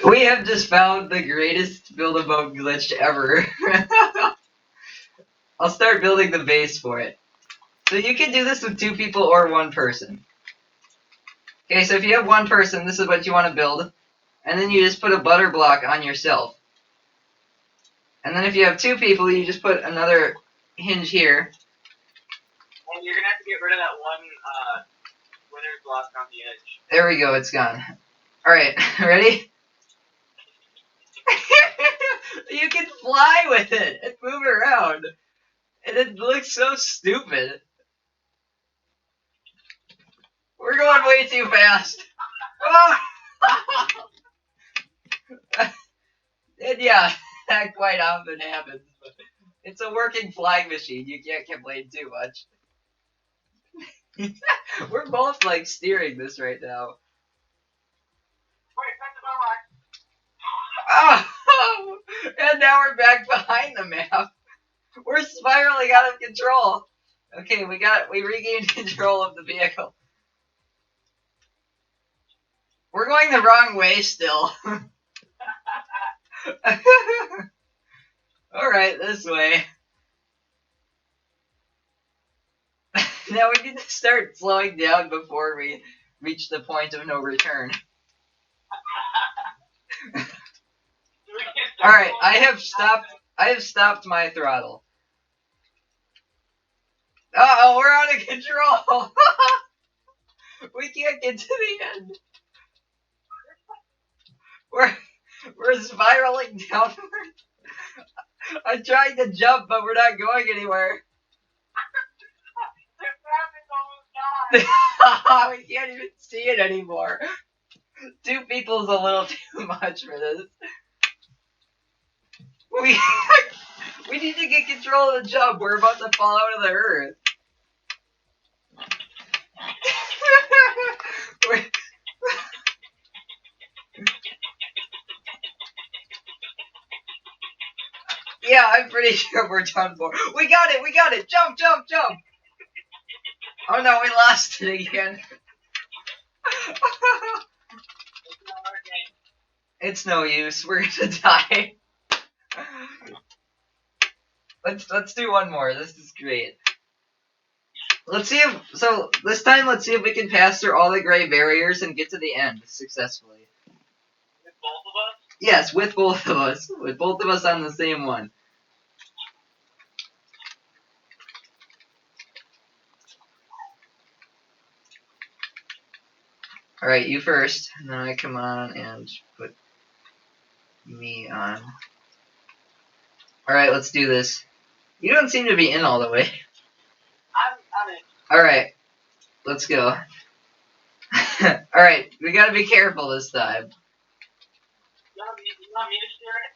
We have just found the greatest build-a-boat glitch ever. I'll start building the base for it. So you can do this with 2 people or 1 person. Okay, so if you have 1 person, this is what you want to build. And then you just put a butter block on yourself. And then if you have 2 people, you just put another hinge here. And you're gonna have to get rid of that one winner's block on the edge. There we go, it's gone. Alright, ready? You can fly with it and move around. And it looks so stupid. We're going way too fast. And yeah, that quite often happens. But it's a working flying machine. You can't complain too much. We're both like steering this right now. Wait, that's about right. Oh, and now we're back behind the map. We're spiraling out of control. Okay, we regained control of the vehicle. We're going the wrong way still. Alright, this way. Now we need to start slowing down before we reach the point of no return. Alright, I have stopped my throttle. Uh-oh, we're out of control! We can't get to the end. We're spiraling downward. I'm trying to jump, but we're not going anywhere. We can't even see it anymore. 2 people's a little too much for this. We need to get control of the jump. We're about to fall out of the earth. Yeah, I'm pretty sure we're done for. We got it! Jump, jump, jump! Oh no, we lost it again. It's no use. We're gonna die. Let's do one more. This is great. Let's see if we can pass through all the gray barriers and get to the end successfully. With both of us? Yes, with both of us. With both of us on the same one. Alright, you first. And then I come on and put me on. Alright, let's do this. You don't seem to be in all the way. I'm in. Alright, let's go. Alright, we gotta be careful this time. You want me to steer it?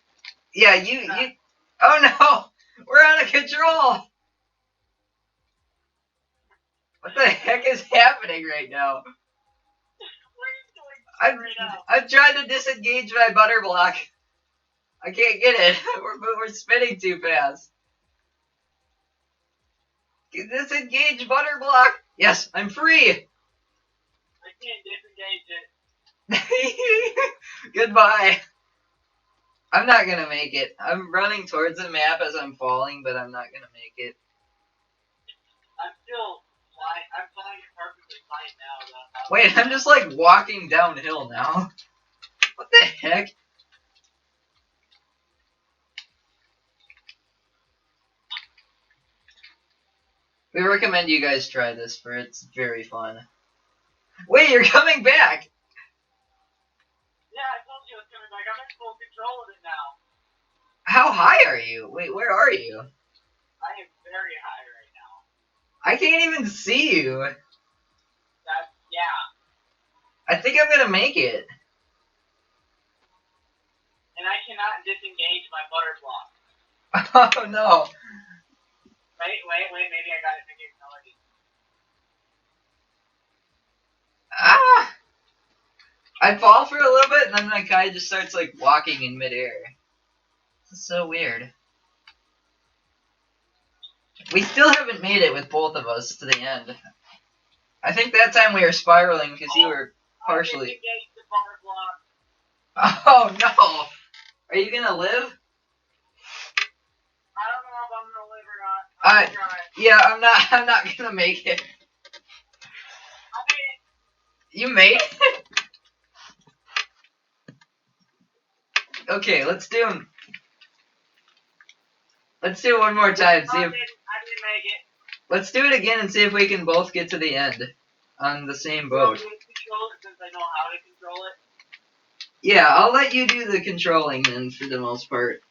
Yeah, you. Oh no! We're out of control! What the heck is happening right now? I'm trying to disengage my butter block. I can't get it. We're spinning too fast. Disengage butter block. Yes, I'm free. I can't disengage it. Goodbye. I'm not gonna make it. I'm running towards the map as I'm falling, but I'm not gonna make it. I'm still flying. I'm flying perfectly fine now, though. Wait, I'm just like walking downhill now. What the heck? We recommend you guys try this, for it's very fun. Wait, you're coming back! Yeah, I told you I was coming back. I'm in full control of it now. How high are you? Wait, where are you? I am very high right now. I can't even see you. Yeah. I think I'm gonna make it. And I cannot disengage my butter block. Oh no. Wait, maybe I got it figured already. Ah! I fall for a little bit, and then my guy just starts like walking in midair. This is so weird. We still haven't made it with both of us to the end. I think that time we were spiraling because you were partially. I disengaged the butter block. Oh no! Are you gonna live? I don't know if I'm gonna live or not. I- I'm trying. Yeah, I'm not gonna make it. I mean, You made it? Okay, let's do it one more time. See I if didn't make it. let's do it again and see if we can both get to the end on the same boat. Control it since I know how to control it. Yeah, I'll let you do the controlling then for the most part.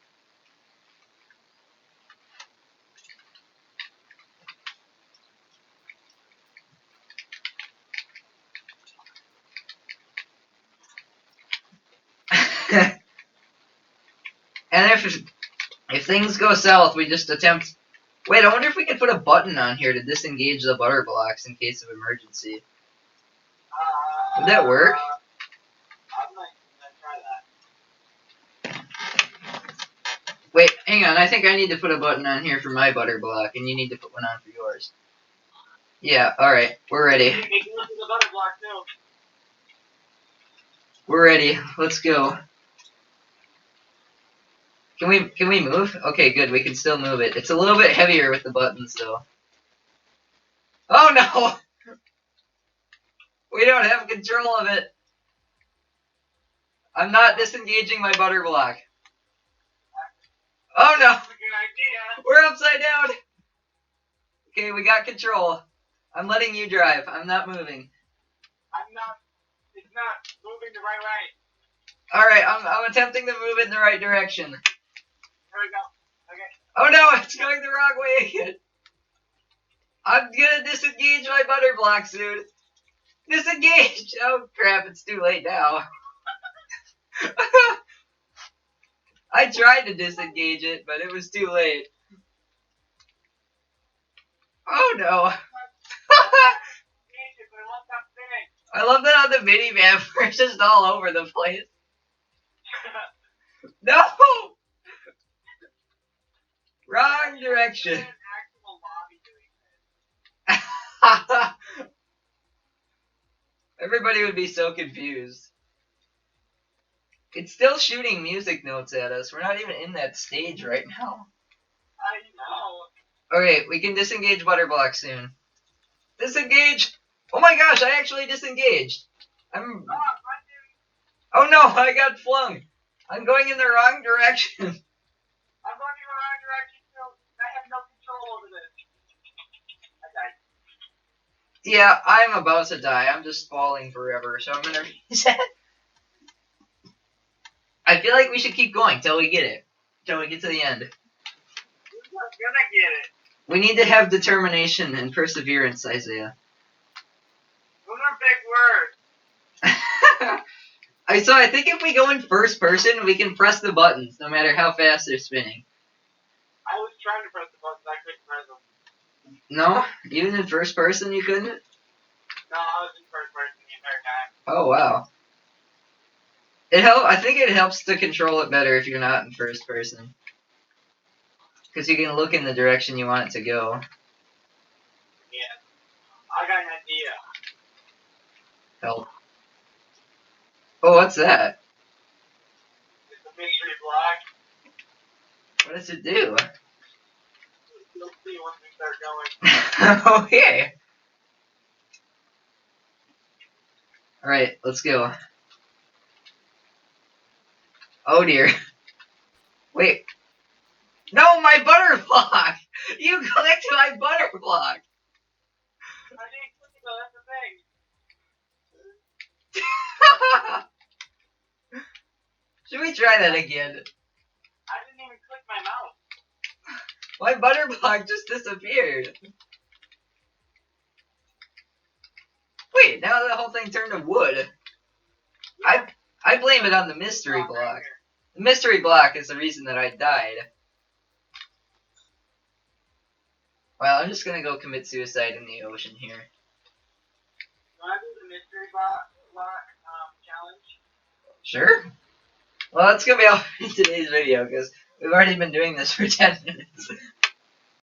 And if things go south, we just attempt. Wait, I wonder if we could put a button on here to disengage the butter blocks in case of emergency. Would that work? I'm gonna try that. Wait, hang on. I think I need to put a button on here for my butter block, and you need to put one on for yours. Yeah, alright. We're ready. You can look at the butter block too. We're ready. Let's go. Can we move? Okay, good. We can still move it. It's a little bit heavier with the buttons, though. Oh, no! We don't have control of it. I'm not disengaging my butter block. Oh, no! That's a good idea. We're upside down! Okay, we got control. I'm letting you drive. I'm not moving. I'm not. It's not moving the right way. Alright, I'm attempting to move it in the right direction. There we go. Okay. Oh no, it's going the wrong way again. I'm gonna disengage my butter block soon. Disengage! Oh crap, it's too late now. I tried to disengage it, but it was too late. Oh no. I love that on the minimap we're just all over the place. No! Wrong direction. Everybody would be so confused. It's still shooting music notes at us. We're not even in that stage right now. I know. Okay, we can disengage Butterblock soon. Disengage! Oh my gosh, I actually disengaged. Oh no, I got flung. I'm going in the wrong direction. I'm going in the wrong direction, so I have no control over this. I died. Yeah, I'm about to die. I'm just falling forever, so I'm gonna reset. I feel like we should keep going till we get it. Till we get to the end. We're gonna get it. We need to have determination and perseverance, Isaiah. Those are big words. So I think if we go in first person, we can press the buttons, no matter how fast they're spinning. I was trying to press the buttons, I couldn't press them. No? Even in first person you couldn't? No, I was in first person the entire time. Oh, wow. I think it helps to control it better if you're not in first person. Because you can look in the direction you want it to go. Yeah. I got an idea. Help. Oh, what's that? It's a mystery block. What does it do? You'll see once we start going. Okay. Alright, let's go. Oh dear. Wait. No, my butter block! You clicked my butter block! I didn't click it though, that's the thing. Should we try that again? I didn't even click my mouse. My butter block just disappeared. Wait, now the whole thing turned to wood. I blame it on the mystery block. The mystery block is the reason that I died. Well, I'm just gonna go commit suicide in the ocean here. Want to do the mystery block challenge? Sure. Well, that's gonna be all for today's video, because we've already been doing this for 10 minutes.